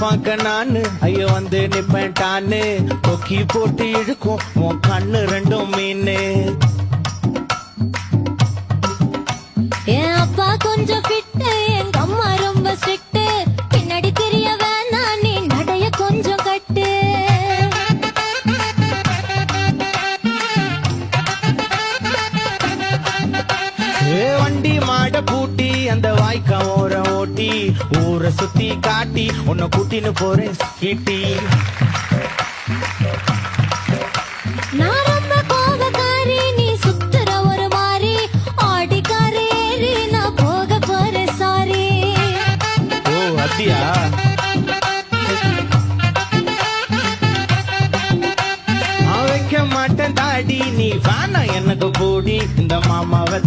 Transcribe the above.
பார்க்க நானு ஐயோ வந்து நிப்பேன் டான்னு கொக்கி போட்டு இழுக்கும் உன் கண்ணு ரெண்டும் மீனு என் அப்பா கொஞ்சம் ஃபிட்டு எங்க அம்மா ரொம்ப ஸ்ட்ரிக்ட் பின்னாடி தெரிய வேணாம் நீ நடைய கொஞ்சம் கட்டு வண்டி மாட பூட்டி அந்த வாய்க்கா ஓர ஓட்டி ஊரை சுத்தி காட்டி உன்னை கூட்டின்னு போறேன் கீட்டி நான் ரொம்ப கோபக்காரி நீ சுத்துற ஒரு மாதிரி ஆடிக்காரி ஏறி நான் போக போறேன் சாரி ஓ அப்படியா நான் வைக்க மாட்டேன் தாடி நீ வேணா எனக்கு போடி இந்த மாமாவை